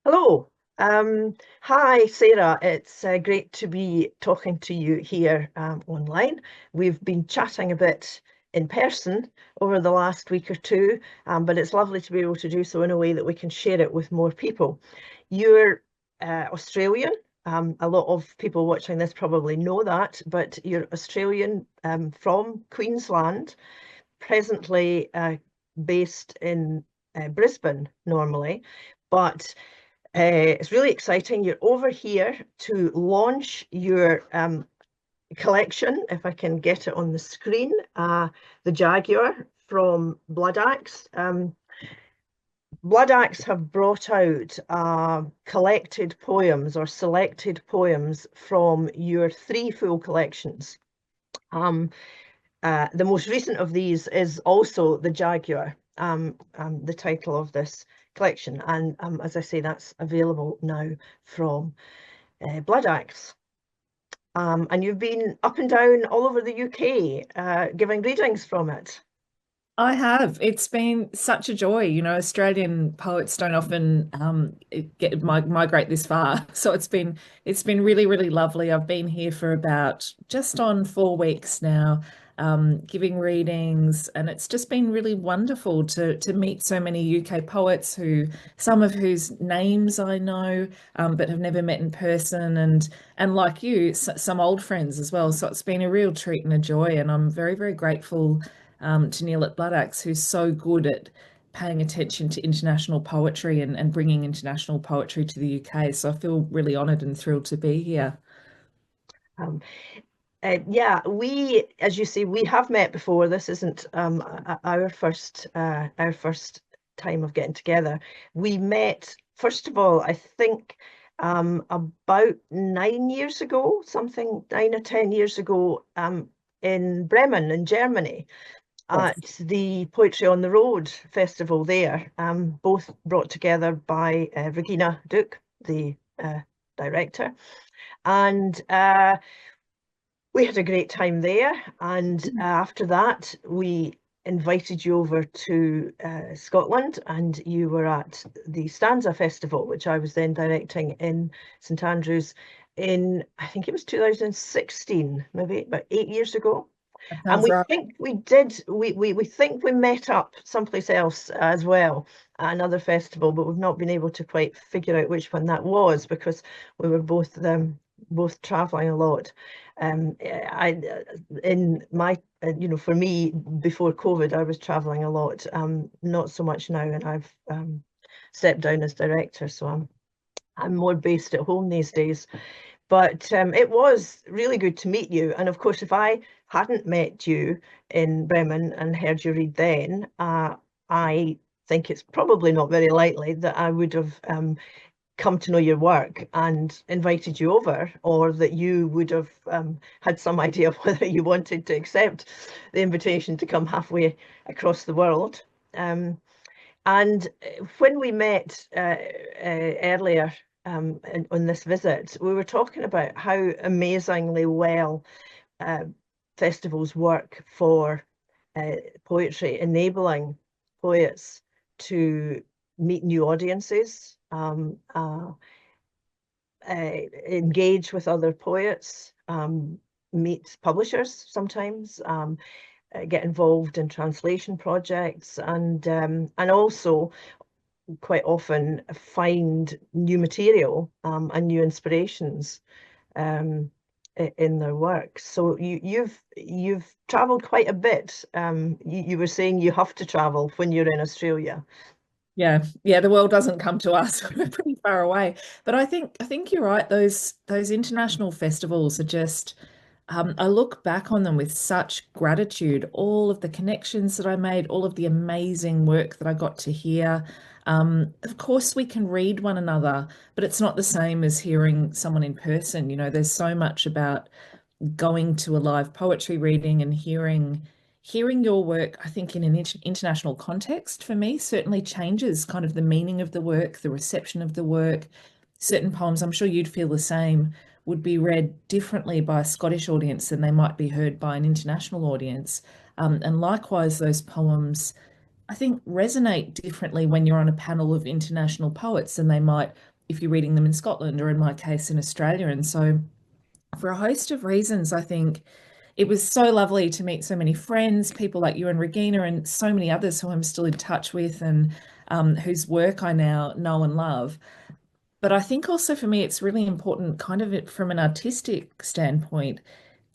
Hello. Hi, Sarah. It's great to be talking to you here online. We've been chatting a bit in person over the last week or two, but it's lovely to be able to do so in a way that we can share it with more people. You're Australian. A lot of people watching this probably know that, but you're Australian from Queensland, presently based in Brisbane normally, but it's really exciting. You're over here to launch your collection, if I can get it on the screen, the Jaguar from Bloodaxe. Bloodaxe have brought out collected poems or selected poems from your three full collections. The most recent of these is also the Jaguar, the title of this collection. And as I say, that's available now from Bloodaxe. And you've been up and down all over the UK giving readings from it. I have. It's been such a joy. Australian poets don't often migrate this far. So it's been really, really lovely. I've been here for about just on 4 weeks now, giving readings, and it's just been really wonderful to meet so many UK poets some of whose names I know, but have never met in person, and like you, some old friends as well. So it's been a real treat and a joy, and I'm very, very grateful to Neil at Bloodaxe, who's so good at paying attention to international poetry and bringing international poetry to the UK. So I feel really honoured and thrilled to be here. Um, yeah, as you say, we have met before. This isn't our first time of getting together. We met, first of all, I think about 9 years ago, something 9 or 10 years ago, in Bremen in Germany, Yes. at the Poetry on the Road festival there, both brought together by Regina Duke, the director. And we had a great time there. And after that, we invited you over to Scotland, and you were at the Stanza Festival, which I was then directing in St Andrews in, I think it was 2016, maybe about 8 years ago. That And sounds we right. think we did, we think we met up someplace else as well at another festival, but we've not been able to quite figure out which one that was because we were both traveling a lot. I in my for me before COVID, I was traveling a lot. Not so much now, and I've stepped down as director, so I'm more based at home these days. But it was really good to meet you. And of course, if I hadn't met you in Bremen and heard you read then, I think it's probably not very likely that I would have come to know your work and invited you over, or that you would have had some idea of whether you wanted to accept the invitation to come halfway across the world. Um, and when we met earlier on this visit, we were talking about how amazingly well uh, festivals work for poetry, enabling poets to meet new audiences, engage with other poets, meet publishers sometimes, get involved in translation projects, and also quite often find new material and new inspirations um, in their work. So you've travelled quite a bit. You were saying you have to travel when you're in Australia. Yeah, yeah, the world doesn't come to us. We're pretty far away. But I think you're right. Those international festivals are just I look back on them with such gratitude. All of the connections that I made, all of the amazing work that I got to hear. Of course, we can read one another, but it's not the same as hearing someone in person. There's so much about going to a live poetry reading and hearing your work. I think in an international context, for me, certainly changes kind of the meaning of the work, the reception of the work. Certain poems, I'm sure you'd feel the same, would be read differently by a Scottish audience than they might be heard by an international audience. And likewise, those poems, I think, resonate differently when you're on a panel of international poets than they might if you're reading them in Scotland, or in my case in Australia. And so for a host of reasons, I think it was so lovely to meet so many friends, people like you and Regina, and so many others who I'm still in touch with, and whose work I now know and love. But I think also for me, it's really important, kind of from an artistic standpoint,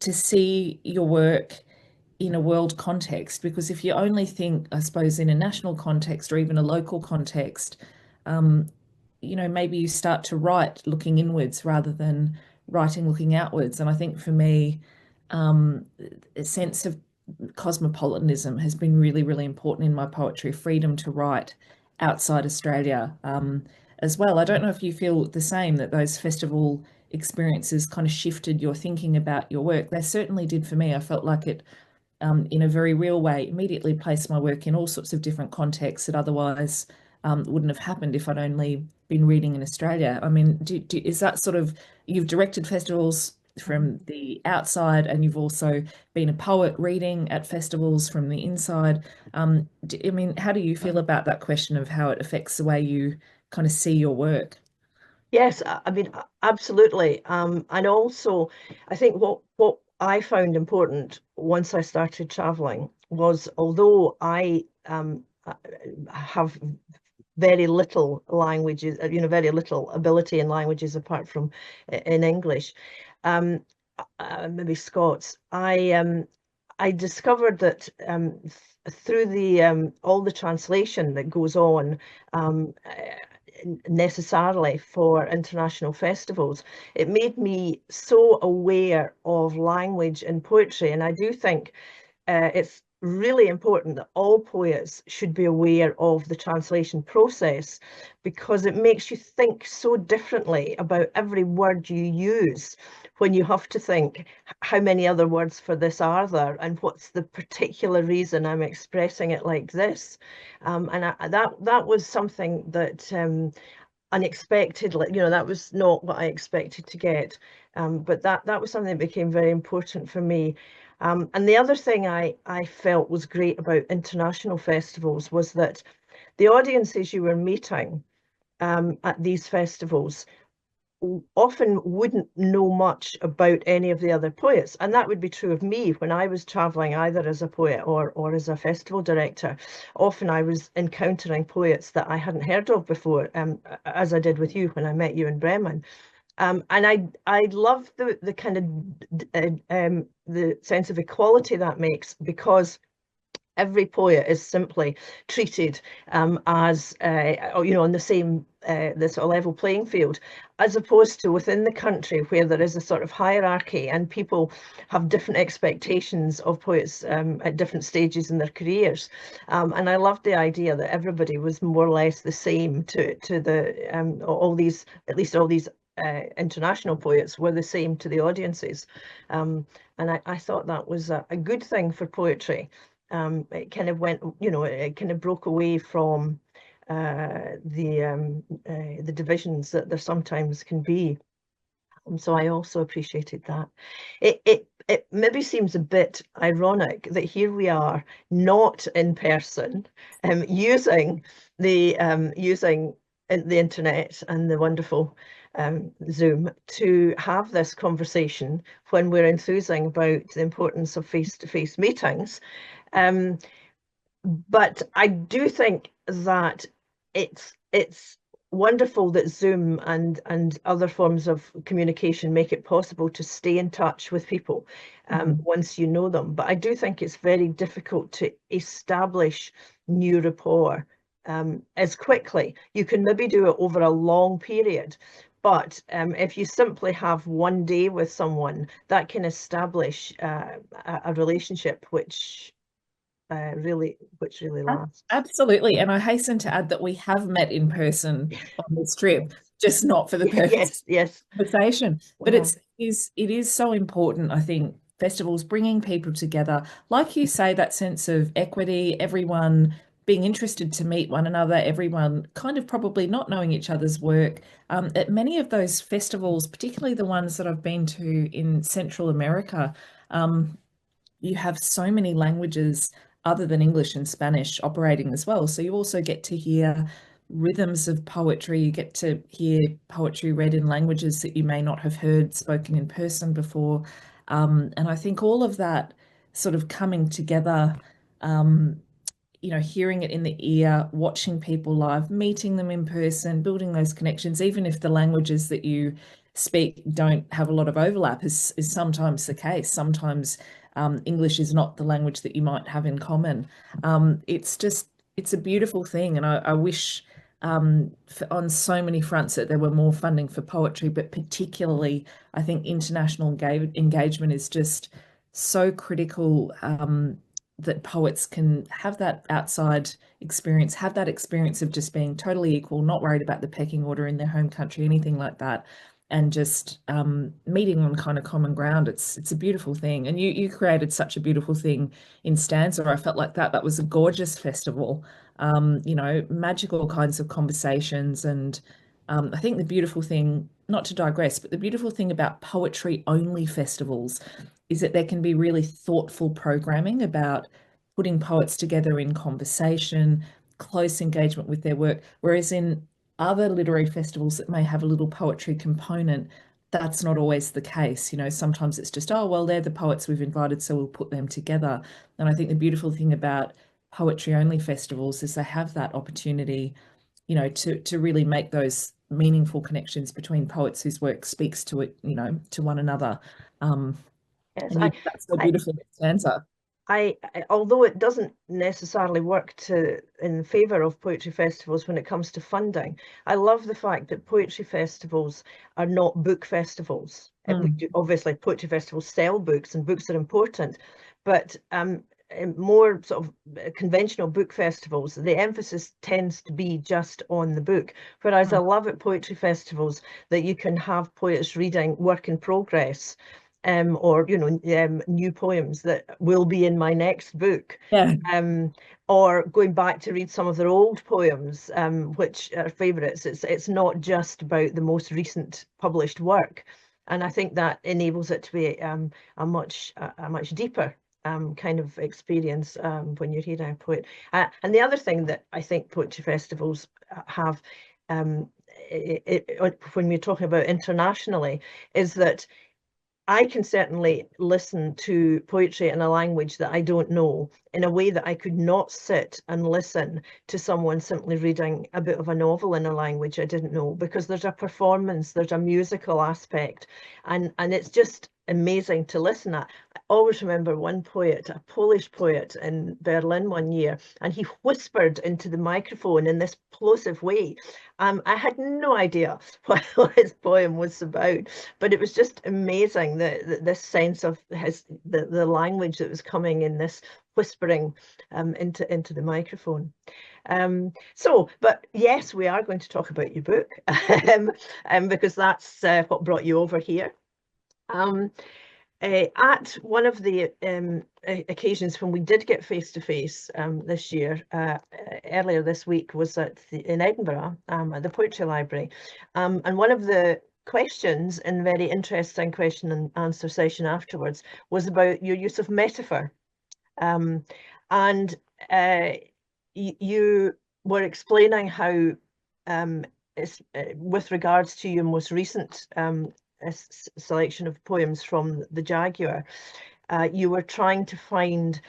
to see your work in a world context. Because if you only think, I suppose, in a national context or even a local context, um, maybe you start to write looking inwards rather than writing looking outwards. And I think for me, a sense of cosmopolitanism has been really, really important in my poetry, freedom to write outside Australia, as well. I don't know if you feel the same, that those festival experiences kind of shifted your thinking about your work. They certainly did for me. I felt like it, in a very real way, immediately placed my work in all sorts of different contexts that otherwise wouldn't have happened if I'd only been reading in Australia. I mean, is that sort of, you've directed festivals from the outside, and you've also been a poet reading at festivals from the inside. I mean, how do you feel about that question of how it affects the way you kind of see your work? Yes, I mean, absolutely. And also, I think what I found important once I started traveling was, although I have very little languages, very little ability in languages apart from in English, maybe Scots. I discovered that through the all the translation that goes on, necessarily for international festivals, it made me so aware of language and poetry. And I do think it's really important that all poets should be aware of the translation process, because it makes you think so differently about every word you use when you have to think, how many other words for this are there, and what's the particular reason I'm expressing it like this. That was something that unexpectedly, that was not what I expected to get. But that was something that became very important for me. And the other thing I felt was great about international festivals was that the audiences you were meeting at these festivals often wouldn't know much about any of the other poets. And that would be true of me when I was traveling, either as a poet or as a festival director. Often I was encountering poets that I hadn't heard of before, as I did with you when I met you in Bremen. And I love the kind of the sense of equality that makes, because every poet is simply treated as on the same this sort of level playing field, as opposed to within the country, where there is a sort of hierarchy and people have different expectations of poets at different stages in their careers. And I loved the idea that everybody was more or less the same to the all these, at least all these international poets were the same to the audiences. And I thought that was a good thing for poetry. It kind of went, it kind of broke away from the divisions that there sometimes can be. So I also appreciated that. It maybe seems a bit ironic that here we are, not in person, using the internet and the wonderful Zoom to have this conversation when we're enthusing about the importance of face-to-face meetings. But I do think that it's wonderful that Zoom and other forms of communication make it possible to stay in touch with people once you know them. But I do think it's very difficult to establish new rapport as quickly. You can maybe do it over a long period, but if you simply have one day with someone, that can establish a relationship which really lasts. Absolutely. And I hasten to add that we have met in person on this trip, just not for the purpose Yes. of conversation. But it is so important, I think, festivals bringing people together. Like you say, that sense of equity, everyone being interested to meet one another, everyone kind of probably not knowing each other's work. At many of those festivals, particularly the ones that I've been to in Central America, you have so many languages other than English and Spanish operating as well. So you also get to hear rhythms of poetry. You get to hear poetry read in languages that you may not have heard spoken in person before. And I think all of that sort of coming together, um, hearing it in the ear, watching people live, meeting them in person, building those connections, even if the languages that you speak don't have a lot of overlap, is sometimes the case. Sometimes English is not the language that you might have in common. It's a beautiful thing. And I wish on so many fronts that there were more funding for poetry, but particularly I think international engagement is just so critical, that poets can have that outside experience, have that experience of just being totally equal, not worried about the pecking order in their home country, anything like that, and just meeting on kind of common ground. It's a beautiful thing. And you created such a beautiful thing in Stanza. I felt like that was a gorgeous festival. Magical kinds of conversations. And I think the beautiful thing, not to digress, but the beautiful thing about poetry only festivals is that there can be really thoughtful programming about putting poets together in conversation, close engagement with their work. Whereas in other literary festivals that may have a little poetry component, that's not always the case. Sometimes it's just, oh, well, they're the poets we've invited, so we'll put them together. And I think the beautiful thing about poetry only festivals is they have that opportunity, to really make those meaningful connections between poets whose work speaks to it, to one another. Yes, And that's so I, beautiful stanza. although it doesn't necessarily work in favour of poetry festivals when it comes to funding, I love the fact that poetry festivals are not book festivals. Obviously, poetry festivals sell books, and books are important, but in more sort of conventional book festivals, the emphasis tends to be just on the book. Whereas I love at poetry festivals that you can have poets reading work in progress, or new poems that will be in my next book, Yeah. or going back to read some of their old poems, which are favourites. It's not just about the most recent published work, and I think that enables it to be a much deeper kind of experience when you're hearing a poet. And the other thing that I think poetry festivals have, when we're talking about internationally, is that I can certainly listen to poetry in a language that I don't know in a way that I could not sit and listen to someone simply reading a bit of a novel in a language I didn't know, because there's a performance, there's a musical aspect, and it's just amazing to listen at. I always remember one poet, a Polish poet in Berlin one year, and he whispered into the microphone in this plosive way. I had no idea what his poem was about, but it was just amazing that this sense of the language that was coming in this whispering into the microphone. But yes, we are going to talk about your book, because that's what brought you over here. At one of the occasions when we did get face to face this year, earlier this week, was in Edinburgh at the Poetry Library, and one of the questions in very interesting question and answer session afterwards was about your use of metaphor, and you were explaining how, with regards to your most recent selection of poems from the Jaguar, you were trying to find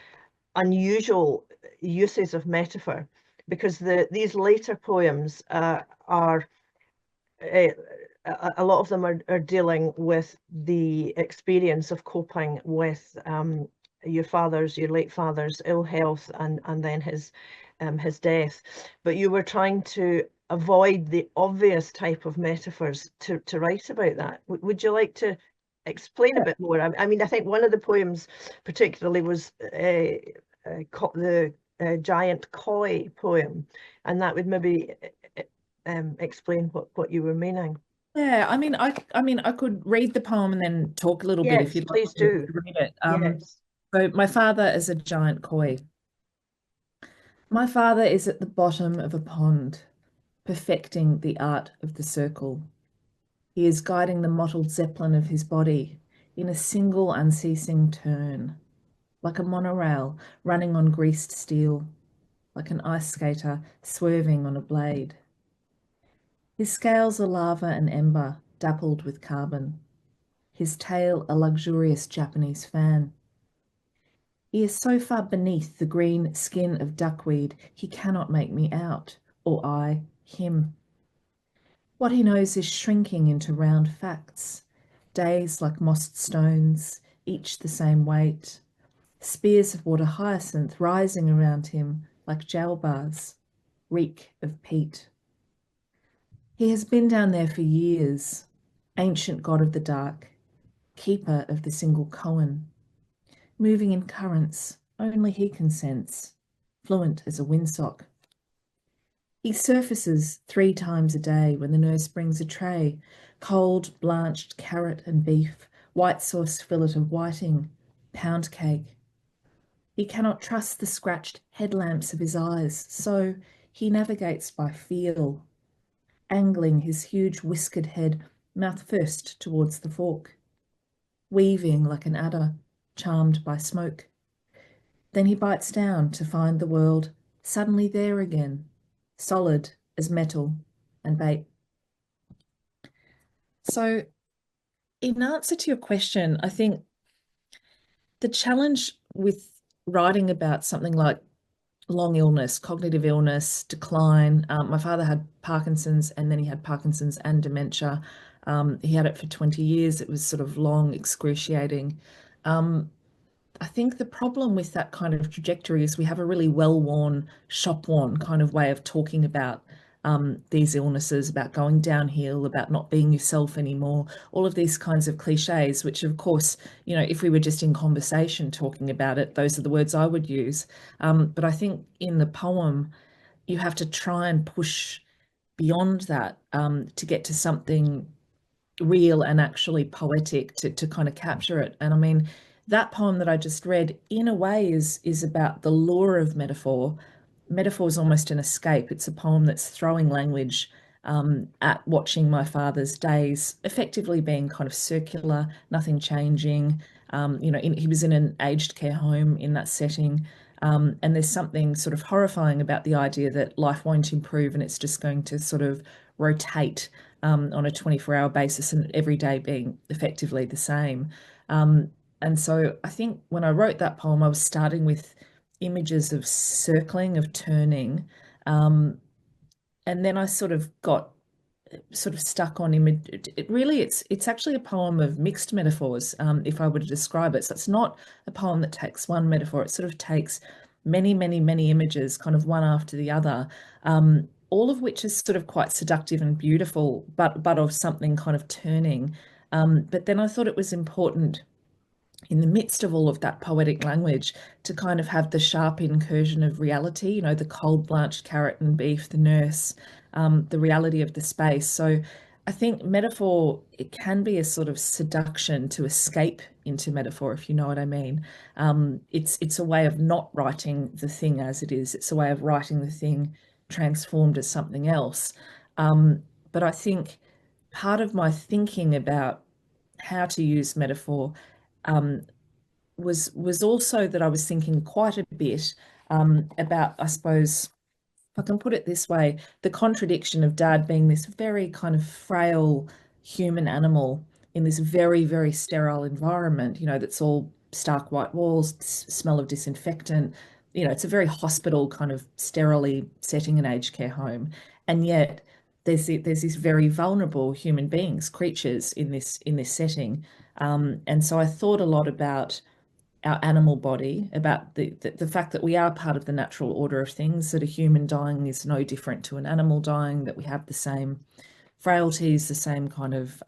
unusual uses of metaphor, because these later poems are a lot of them are dealing with the experience of coping with your late father's ill health, and then his death. But you were trying to avoid the obvious type of metaphors to write about that. Would you like to explain a bit more? I mean, I think one of the poems particularly was the Giant Koi poem, and that would maybe explain what you were meaning. Yeah, I could read the poem and then talk a little bit if Yes, you'd like please to do. read it. Yes. So my father is a giant koi. My father is at the bottom of a pond, perfecting the art of the circle. He is guiding the mottled zeppelin of his body in a single unceasing turn, like a monorail running on greased steel, like an ice skater swerving on a blade. His scales are lava and ember, dappled with carbon. His tail a luxurious Japanese fan. He is so far beneath the green skin of duckweed, he cannot make me out, or I him. What he knows is shrinking into round facts, days like mossed stones, each the same weight, spears of water hyacinth rising around him like jaguars, reek of peat. He has been down there for years, ancient god of the dark, keeper of the single koan, moving in currents only he can sense, fluent as a windsock. He surfaces 3 times a day when the nurse brings a tray, cold blanched carrot and beef, white sauce fillet of whiting, pound cake. He cannot trust the scratched headlamps of his eyes, so he navigates by feel, angling his huge whiskered head mouth first towards the fork, weaving like an adder, charmed by smoke. Then he bites down to find the world suddenly there again, solid as metal and bait. So, in answer to your question, I think the challenge with writing about something like long illness, cognitive illness, decline. My father had Parkinson's and then he had Parkinson's and dementia. He had it for 20 years. It was sort of long, excruciating. Um, I think the problem with that kind of trajectory is we have a really well-worn, shop-worn kind of way of talking about these illnesses, about going downhill, about not being yourself anymore, all of these kinds of cliches, which of course, you know, if we were just in conversation talking about it, those are the words I would use. But I think in the poem, you have to try and push beyond that to get to something real and actually poetic to kind of capture it. And I mean, that poem that I just read, in a way, is about the lure of metaphor. Metaphor is almost an escape. It's a poem that's throwing language at watching my father's days effectively being kind of circular, nothing changing. You know, he was in an aged care home in that setting. And there's something sort of horrifying about the idea that life won't improve and it's just going to sort of rotate on a 24-hour basis and every day being effectively the same. And so I think when I wrote that poem, I was starting with images of circling, of turning. And then I sort of got sort of stuck on image. It's actually a poem of mixed metaphors, if I were to describe it. So it's not a poem that takes one metaphor. It sort of takes many, many, many images, kind of one after the other, all of which is sort of quite seductive and beautiful, but of something kind of turning. But then I thought it was important in the midst of all of that poetic language to kind of have the sharp incursion of reality, you know, the cold blanched carrot and beef, the nurse, the reality of the space. So I think metaphor, it can be a sort of seduction to escape into metaphor, if you know what I mean. It's a way of not writing the thing as it is. It's a way of writing the thing transformed as something else. But I think part of my thinking about how to use metaphor um, was also that I was thinking quite a bit about, I suppose, if I can put it this way, the contradiction of Dad being this very kind of frail human animal in this very, very sterile environment, you know, that's all stark white walls, smell of disinfectant. You know, it's a very hospital kind of sterilely setting an aged care home. And yet there's these very vulnerable human beings, creatures in this setting. And so I thought a lot about our animal body, about the fact that we are part of the natural order of things, that a human dying is no different to an animal dying, that we have the same frailties, the same kind of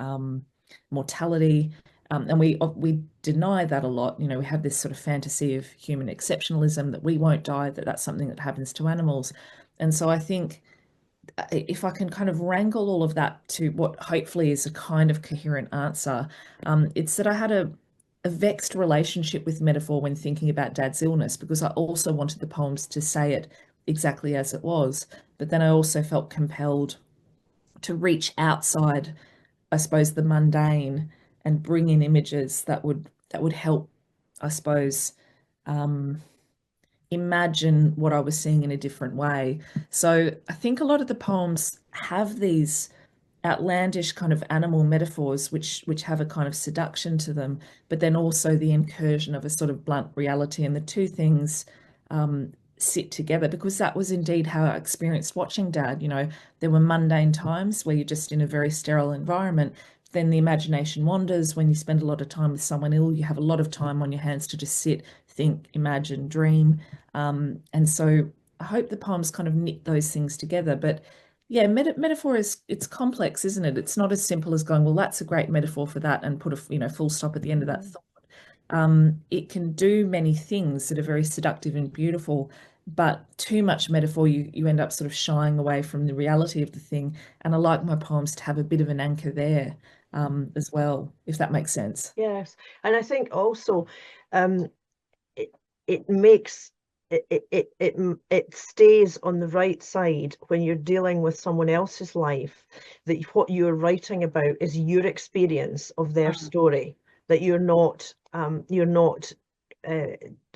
mortality. And we deny that a lot. You know, we have this sort of fantasy of human exceptionalism, that we won't die, that that's something that happens to animals. And so I think if I can kind of wrangle all of that to what hopefully is a kind of coherent answer, it's that I had a vexed relationship with metaphor when thinking about Dad's illness, because I also wanted the poems to say it exactly as it was. But then I also felt compelled to reach outside, I suppose, the mundane and bring in images that would help, I suppose, um, imagine what I was seeing in a different way. So I think a lot of the poems have these outlandish kind of animal metaphors which have a kind of seduction to them, but then also the incursion of a sort of blunt reality, and the two things sit together, because that was indeed how I experienced watching Dad. You know, there were mundane times where you're just in a very sterile environment. Then the imagination wanders. When you spend a lot of time with someone ill, you have a lot of time on your hands to just sit, think, imagine, dream. And so I hope the poems kind of knit those things together. But yeah, metaphor it's complex, isn't it? It's not as simple as going, well, that's a great metaphor for that, and put a full stop at the end of that thought. It can do many things that are very seductive and beautiful, but too much metaphor, you end up sort of shying away from the reality of the thing. And I like my poems to have a bit of an anchor there as well, if that makes sense. Yes, and I think also um, it it makes it stays on the right side when you're dealing with someone else's life, that what you're writing about is your experience of their story, that you're not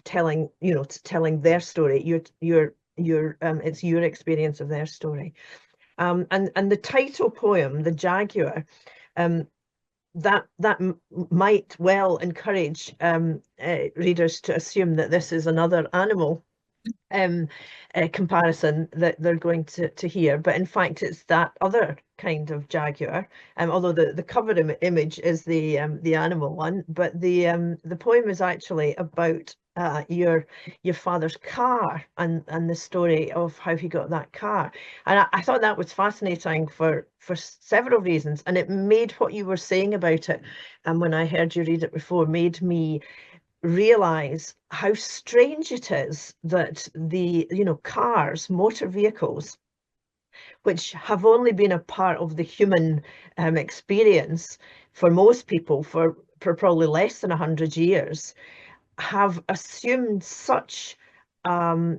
telling telling their story. You're it's your experience of their story. And the title poem, The Jaguar, um, that might well encourage readers to assume that this is another animal um, comparison that they're going to hear, but in fact it's that other kind of jaguar. Although the cover image is the animal one, but the poem is actually about your father's car, and the story of how he got that car. And I thought that was fascinating for several reasons, and it made what you were saying about it, and when I heard you read it before, made me realize how strange it is that the cars, motor vehicles, which have only been a part of the human experience for most people for probably less than 100 years, have assumed such a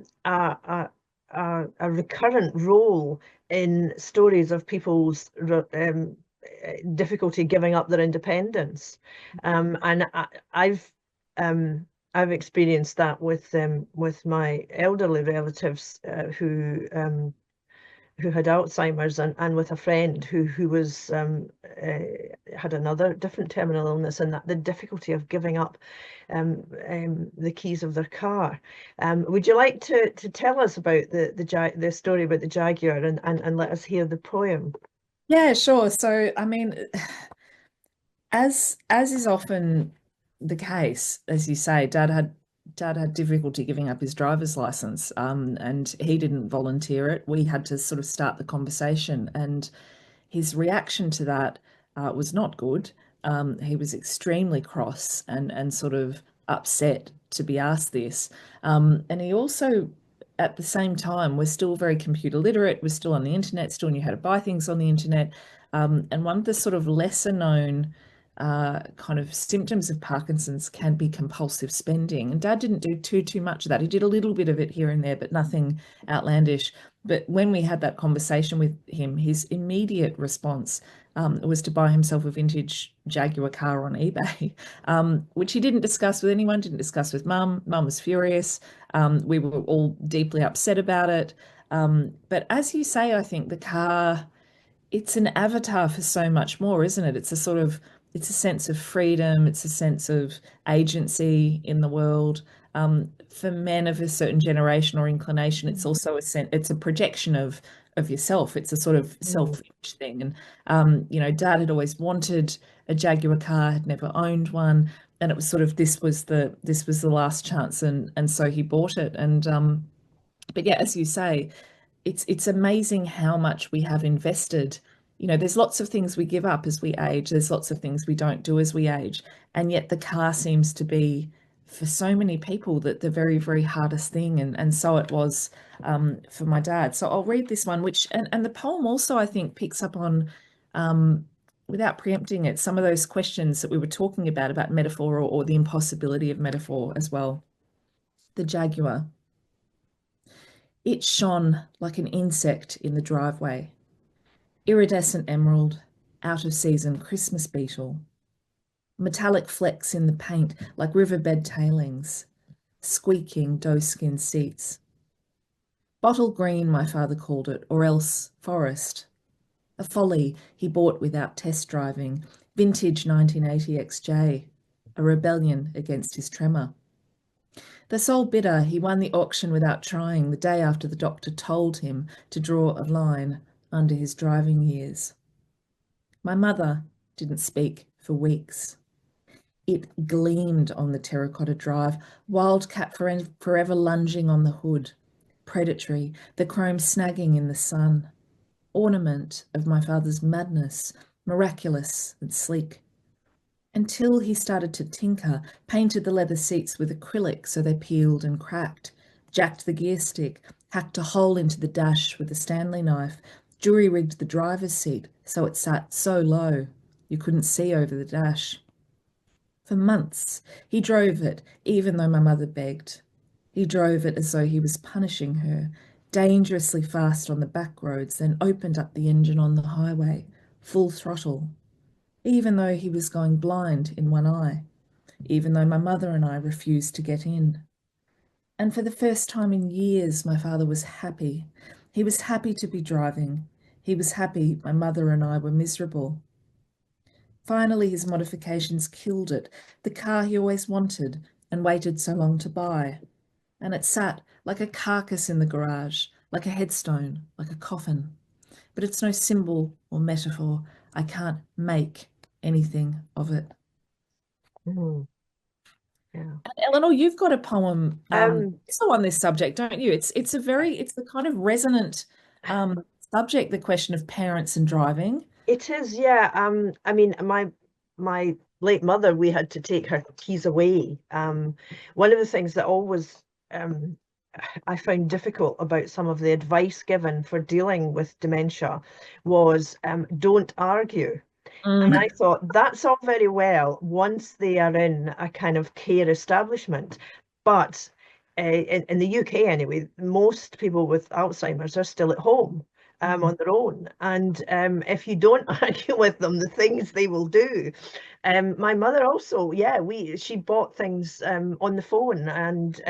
recurrent role in stories of people's difficulty giving up their independence. And I've experienced that with my elderly relatives who had Alzheimer's, and with a friend who was had another different terminal illness, and that the difficulty of giving up the keys of their car. Would you like to tell us about the story about the Jaguar, and let us hear the poem? Yeah, sure. So, I mean, as is often the case, as you say, Dad had difficulty giving up his driver's license, and he didn't volunteer it. We had to sort of start the conversation, and his reaction to that was not good. He was extremely cross and sort of upset to be asked this. And he also, at the same time, was still very computer literate, was still on the internet, still knew how to buy things on the internet. And one of the sort of lesser known kind of symptoms of Parkinson's can be compulsive spending. And Dad didn't do too much of that. He did a little bit of it here and there, but nothing outlandish. But when we had that conversation with him, his immediate response was to buy himself a vintage Jaguar car on eBay, which he didn't discuss with anyone, didn't discuss with Mum. Mum was furious. We were all deeply upset about it. But as you say, I think the car, it's an avatar for so much more, isn't it? It's a sense of freedom. It's a sense of agency in the world. For men of a certain generation or inclination, it's also it's a projection of yourself. It's a sort of self-image thing. And Dad had always wanted a Jaguar car, had never owned one, and it was sort of this was the last chance, and so he bought it. And but yeah, as you say, it's amazing how much we have invested. There's lots of things we give up as we age. There's lots of things we don't do as we age. And yet the car seems to be, for so many people, that the very, very hardest thing. And so it was for my dad. So I'll read this one, which, and the poem also, I think, picks up on, without preempting it, some of those questions that we were talking about metaphor, or the impossibility of metaphor as well. The Jaguar. It shone like an insect in the driveway. Iridescent emerald, out of season Christmas beetle. Metallic flecks in the paint like riverbed tailings. Squeaking doeskin seats. Bottle green, my father called it, or else forest. a folly he bought without test driving, vintage 1980 XJ, a rebellion against his tremor. The sole bidder, he won the auction without trying the day after the doctor told him to draw a line under his driving years. My mother didn't speak for weeks. It gleamed on the terracotta drive, wildcat forever lunging on the hood, predatory, the chrome snagging in the sun, ornament of my father's madness, miraculous and sleek. Until he started to tinker, painted the leather seats with acrylic so they peeled and cracked, jacked the gear stick, hacked a hole into the dash with a Stanley knife, jury-rigged the driver's seat so it sat so low you couldn't see over the dash. For months, he drove it, even though my mother begged. He drove it as though he was punishing her, dangerously fast on the back roads, then opened up the engine on the highway, full throttle, even though he was going blind in one eye, even though my mother and I refused to get in. And for the first time in years, my father was happy. He was happy to be driving. He was happy my mother and I were miserable. Finally, his modifications killed it, the car he always wanted and waited so long to buy. And it sat like a carcass in the garage, like a headstone, like a coffin. But it's no symbol or metaphor. I can't make anything of it. Mm. Yeah. And Eleanor, you've got a poem Um, also on this subject, don't you? It's the kind of resonant subject, the question of parents and driving. it is, yeah. I mean, my late mother, we had to take her keys away. One of the things that always I found difficult about some of the advice given for dealing with dementia was don't argue. And I thought that's all very well once they are in a kind of care establishment. But in the UK anyway, most people with Alzheimer's are still at home on their own. And if you don't argue with them, the things they will do. My mother also, yeah, she bought things on the phone and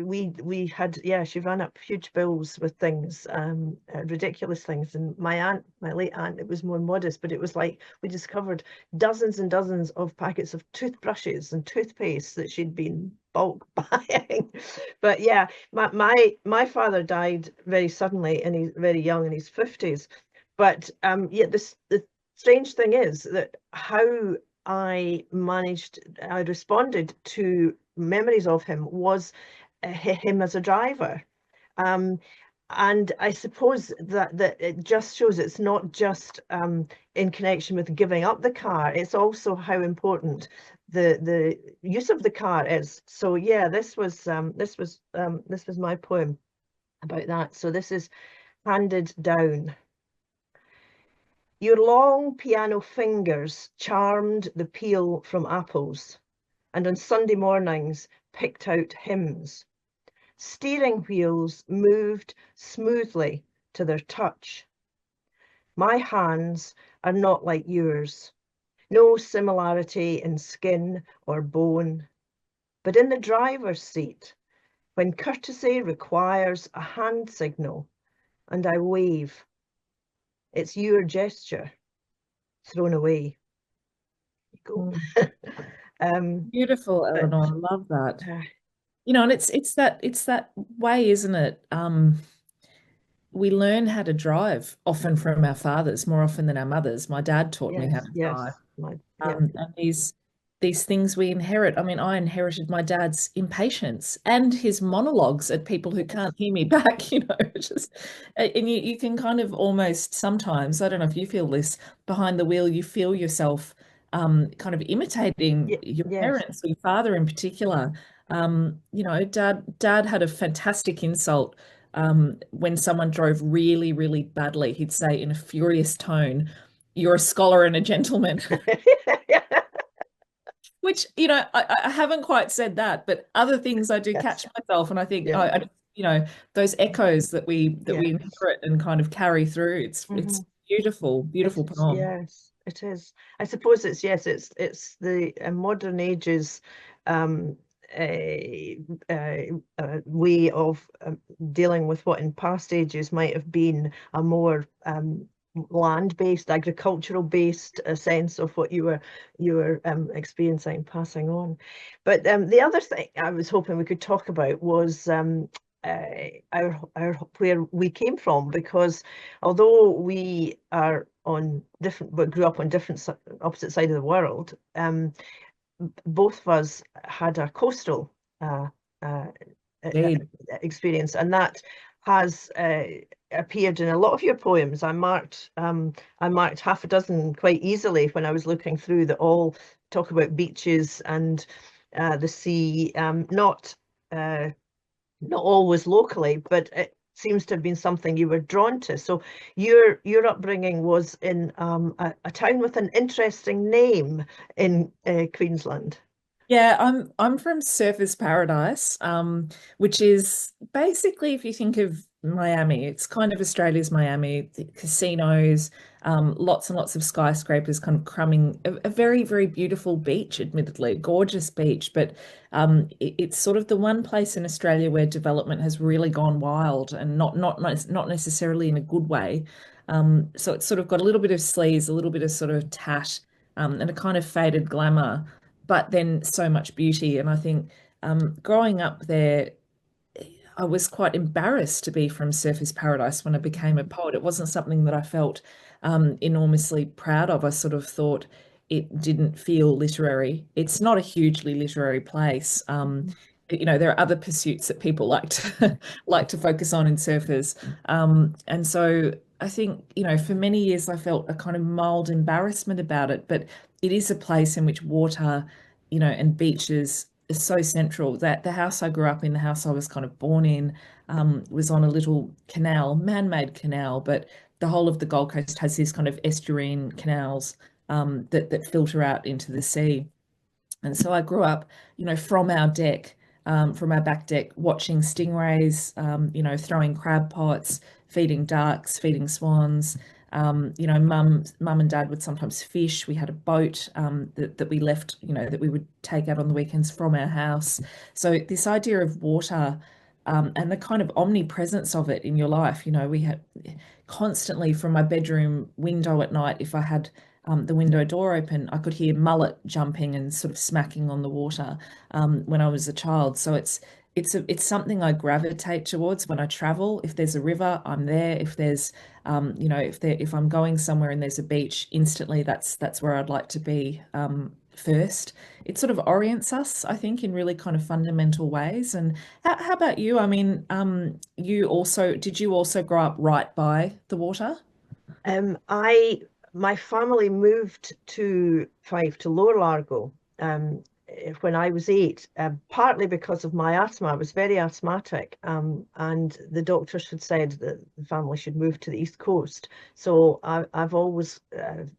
we had, yeah, she ran up huge bills with things, ridiculous things. And my late aunt, it was more modest, but it was like we discovered dozens and dozens of packets of toothbrushes and toothpaste that she'd been bulk buying. But yeah, my father died very suddenly and he's very young in his 50s. But yeah, the strange thing is that how I responded to memories of him was him as a driver. And I suppose that it just shows it's not just in connection with giving up the car, it's also how important the use of the car is. So yeah, this was my poem about that. So this is handed down. Your long piano fingers charmed the peel from apples, and on Sunday mornings picked out hymns. Steering wheels moved smoothly to their touch. My hands are not like yours, no similarity in skin or bone, but in the driver's seat, when courtesy requires a hand signal and I wave, it's your gesture thrown away. You go. Beautiful, But Eleanor. I love that. You know, and it's that way, isn't it? We learn how to drive often from our fathers, more often than our mothers. My dad taught me how yes, to drive. yes, yeah. And these things we inherit. I mean, I inherited my dad's impatience and his monologues at people who can't hear me back, you know, just and you can kind of almost sometimes, I don't know if you feel this, behind the wheel, you feel yourself kind of imitating your Yes. parents, or your father in particular. You know, dad had a fantastic insult when someone drove really, really badly. He'd say in a furious tone, "You're a scholar and a gentleman." Which, you know, I haven't quite said that, but other things I do catch Yes. myself, and I think, Yeah. you know, those echoes that we Yeah. inherit and kind of carry through. It's beautiful, beautiful poem. Yes, it is. I suppose it's yes, it's the modern age's um way of dealing with what in past ages might have been a more land-based, agricultural-based sense of what you were experiencing, passing on. But the other thing I was hoping we could talk about was where we came from, because although we are on different, but grew up on different opposite side of the world, both of us had a coastal experience, and that has appeared in a lot of your poems. I marked half a dozen quite easily when I was looking through, that all talk about beaches and the sea, not always locally, but it seems to have been something you were drawn to. So your upbringing was in a town with an interesting name in Queensland. Yeah, I'm from Surfers Paradise, which is basically, if you think of Miami, it's kind of Australia's Miami, the casinos, lots and lots of skyscrapers kind of crumbing, a very, very beautiful beach, admittedly, gorgeous beach, but it's sort of the one place in Australia where development has really gone wild, and not necessarily in a good way. So it's sort of got a little bit of sleaze, a little bit of sort of tat, and a kind of faded glamour, but then so much beauty. And I think growing up there, I was quite embarrassed to be from Surfers Paradise when I became a poet. It wasn't something that I felt enormously proud of. I sort of thought it didn't feel literary. It's not a hugely literary place. You know, there are other pursuits that people like to like to focus on in Surfers. And so I think, you know, for many years I felt a kind of mild embarrassment about it, but it is a place in which water, you know, and beaches is so central. That the house I grew up in, the house I was kind of born in, was on a little canal, man-made canal, but the whole of the Gold Coast has these kind of estuarine canals that filter out into the sea. And so I grew up, you know, from our deck, from our back deck, watching stingrays, you know, throwing crab pots, feeding ducks, feeding swans. You know, mum and dad would sometimes fish. We had a boat that we left, you know, that we would take out on the weekends from our house. So this idea of water, and the kind of omnipresence of it in your life, you know, we had constantly from my bedroom window at night, if I had the window door open, I could hear mullet jumping and sort of smacking on the water when I was a child. So it's something I gravitate towards when I travel. If there's a river, I'm there. If there's you know, if I'm going somewhere and there's a beach, instantly that's where I'd like to be first. It sort of orients us, I think, in really kind of fundamental ways. And how about you? I mean, did you also grow up right by the water? My family moved to Fife, to Lower Largo, when I was 8, partly because of my asthma. I was very asthmatic, and the doctors had said that the family should move to the East Coast. So I've always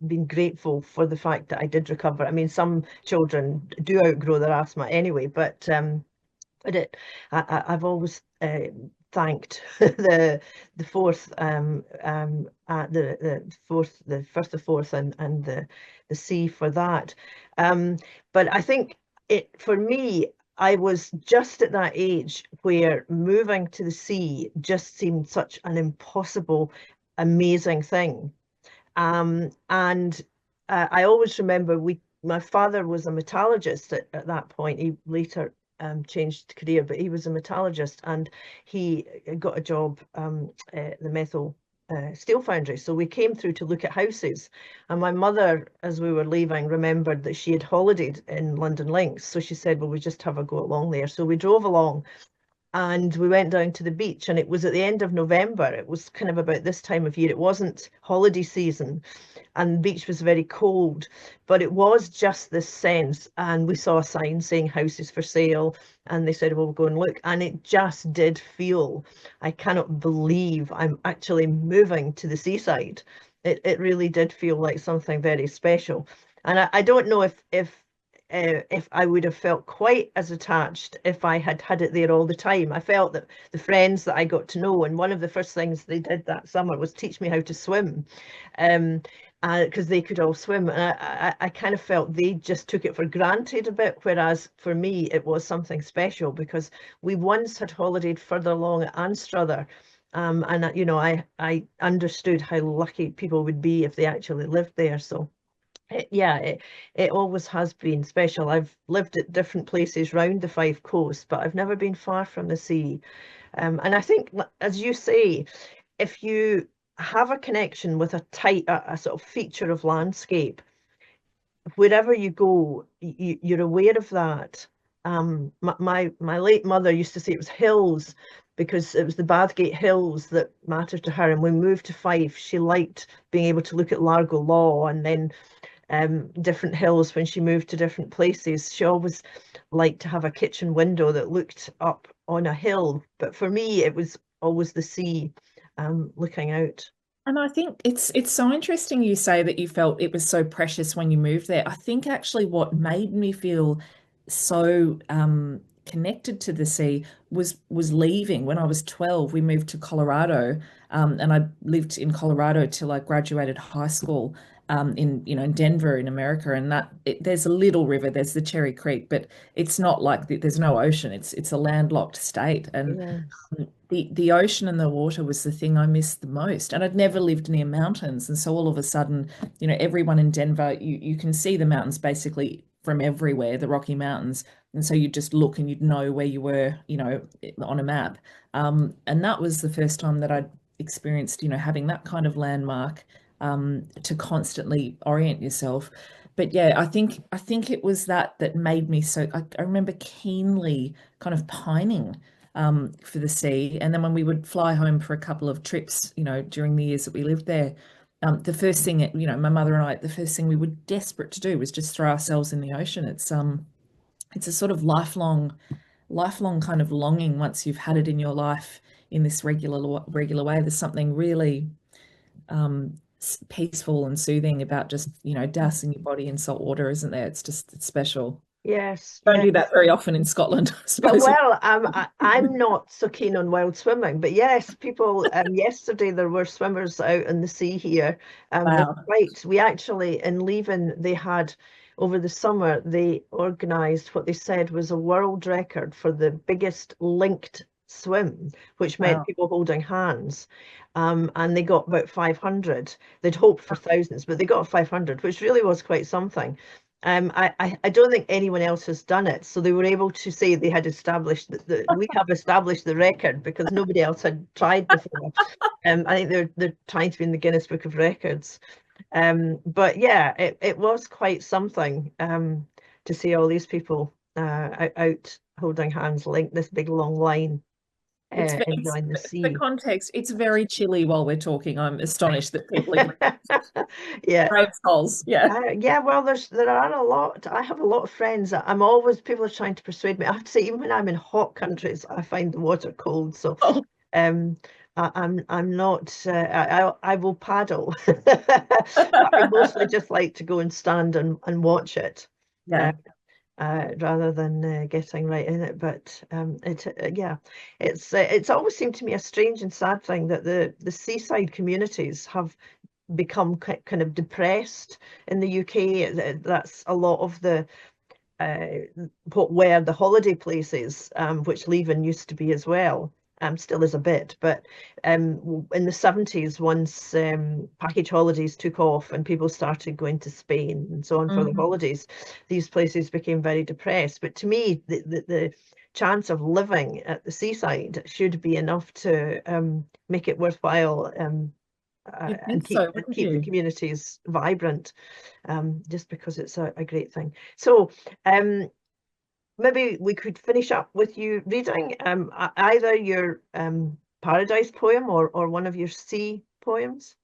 been grateful for the fact that I did recover. I mean, some children do outgrow their asthma anyway, but I've always thanked the fourth the first, the fourth, and the sea for that. But I think for me, I was just at that age where moving to the sea just seemed such an impossible, amazing thing. And I always remember my father was a metallurgist at that point. He later changed career, but he was a metallurgist, and he got a job at the Methyl steel foundry. So we came through to look at houses, and my mother, as we were leaving, remembered that she had holidayed in London Links. So she said, well, we just have a go along there. So we drove along, and we went down to the beach, and it was at the end of November. It was kind of about this time of year. It wasn't holiday season, and the beach was very cold, but it was just this sense. And we saw a sign saying houses for sale, and they said, well, we'll go and look. And it just did feel, I cannot believe I'm actually moving to the seaside. It really did feel like something very special. And I don't know if I would have felt quite as attached if I had had it there all the time. I felt that the friends that I got to know, and one of the first things they did that summer was teach me how to swim. because they could all swim. And I kind of felt they just took it for granted a bit, whereas for me it was something special because we once had holidayed further along at Anstruther. And you know, I understood how lucky people would be if they actually lived there. So yeah, it always has been special. I've lived at different places round the Five Coasts, but I've never been far from the sea. And I think, as you say, if you have a connection with a sort of feature of landscape, wherever you go, you're aware of that. My late mother used to say it was hills because it was the Bathgate Hills that mattered to her. And when we moved to Fife, she liked being able to look at Largo Law and then different hills when she moved to different places. She always liked to have a kitchen window that looked up on a hill. But for me, it was always the sea looking out. And I think it's so interesting you say that you felt it was so precious when you moved there. I think actually what made me feel so connected to the sea was leaving. When I was 12, we moved to Colorado, and I lived in Colorado till I graduated high school in in Denver in America. And there's a little river, there's the Cherry Creek, but it's not like there's no ocean. It's a landlocked state, and Yes. the ocean and the water was the thing I missed the most. And I'd never lived near mountains. And so all of a sudden, everyone in Denver, you can see the mountains basically from everywhere, the Rocky Mountains. And so you'd just look and you'd know where you were, on a map. And that was the first time that I'd experienced, having that kind of landmark to constantly orient yourself. But yeah, I think it was that made me so I remember keenly kind of pining for the sea. And then when we would fly home for a couple of trips, during the years that we lived there, the first thing, my mother and I, the first thing we were desperate to do was just throw ourselves in the ocean. It's a sort of lifelong kind of longing once you've had it in your life in this regular way. There's something really peaceful and soothing about just, dousing your body in salt water, isn't there? It's special. Yes, Don't do yes. that very often in Scotland, I But suppose. well, I'm not so keen on wild swimming. But yes, people. Yesterday there were swimmers out in the sea here. They're Wow. quite. We actually in Leven they had over the summer they organised what they said was a world record for the biggest linked swim, which meant Wow. people holding hands. And they got about 500. They'd hoped for thousands, but they got 500, which really was quite something. I don't think anyone else has done it, so they were able to say they had established we have established the record because nobody else had tried before. I think they're trying to be in the Guinness Book of Records. But yeah, it was quite something to see all these people out holding hands, linked this big long line, It's enjoying the for sea. context, it's very chilly while we're talking. I'm astonished that people even Yeah. brave souls. Yeah. Yeah, well, there are a lot. I have a lot of friends. I'm always people are trying to persuade me. I have to say, even when I'm in hot countries, I find the water cold. So, Oh, um, I'm not. I will paddle, but I mostly just like to go and stand and watch it, uh, yeah. rather than getting right in it. But yeah, it's always seemed to me a strange and sad thing that the seaside communities have become kind of depressed in the UK. That's a lot of the what were the holiday places, which Leven used to be as well. Still is a bit, but in the 70s, once package holidays took off and people started going to Spain and so on for the Mhm. holidays, these places became very depressed. But to me, the chance of living at the seaside should be enough to make it worthwhile, You'd and think so, wouldn't keep the you? communities vibrant, just because it's a great thing. So maybe we could finish up with you reading either your Paradise poem or one of your sea poems.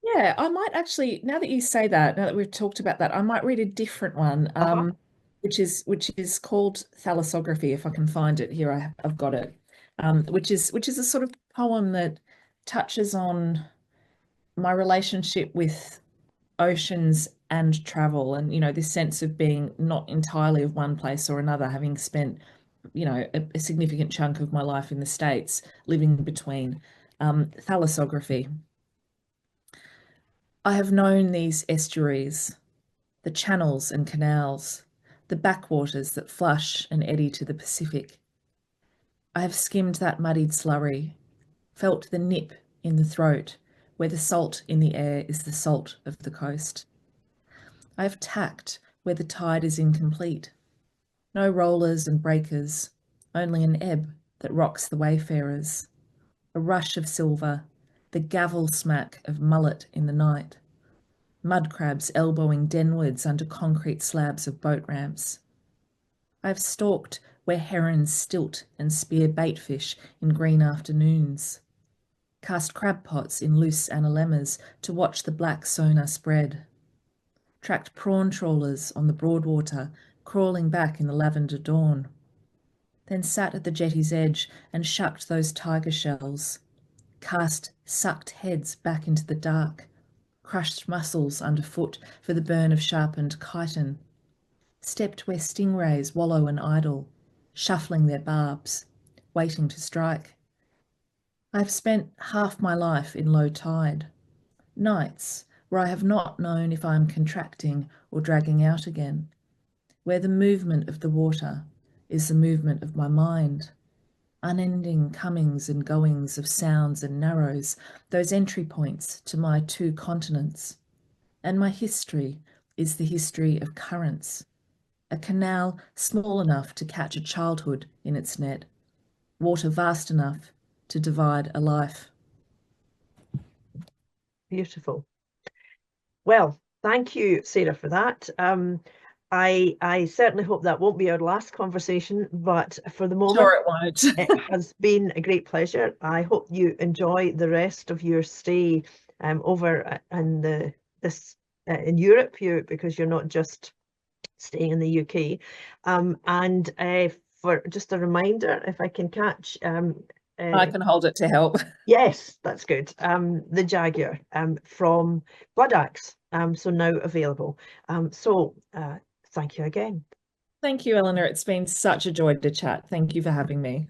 Yeah, I might actually, now that you say that, now that we've talked about that, I might read a different one, Uh-huh. which is called Thalassography, if I can find it here. I've got it. Which is a sort of poem that touches on my relationship with oceans and travel, and this sense of being not entirely of one place or another, having spent a significant chunk of my life in the States living between. Thalassography. I have known these estuaries, the channels and canals, the backwaters that flush and eddy to the Pacific. I have skimmed that muddied slurry, felt the nip in the throat, where the salt in the air is the salt of the coast. I have tacked where the tide is incomplete. No rollers and breakers, only an ebb that rocks the wayfarers. A rush of silver, the gavel smack of mullet in the night. Mud crabs elbowing denwards under concrete slabs of boat ramps. I have stalked where herons stilt and spear baitfish in green afternoons. Cast crab pots in loose anemones to watch the black sonar spread. Tracked prawn trawlers on the Broadwater, crawling back in the lavender dawn. Then sat at the jetty's edge and shucked those tiger shells. Cast sucked heads back into the dark. Crushed muscles underfoot for the burn of sharpened chitin. Stepped where stingrays wallow and idle, shuffling their barbs, waiting to strike. I have spent half my life in low tide. Nights where I have not known if I am contracting or dragging out again, where the movement of the water is the movement of my mind, unending comings and goings of sounds and narrows, those entry points to my two continents. And my history is the history of currents, a canal small enough to catch a childhood in its net, water vast enough to divide a life. Beautiful. Well, thank you, Sarah, for that. I certainly hope that won't be our last conversation, but for the moment, Sure, it won't. it has been a great pleasure. I hope you enjoy the rest of your stay over in in Europe, because you're not just staying in the UK. And for just a reminder, if I can catch I can hold it to help. yes, that's good. The Jaguar from Bloodaxe, so now available. Thank you again. Thank you, Eleanor. It's been such a joy to chat. Thank you for having me.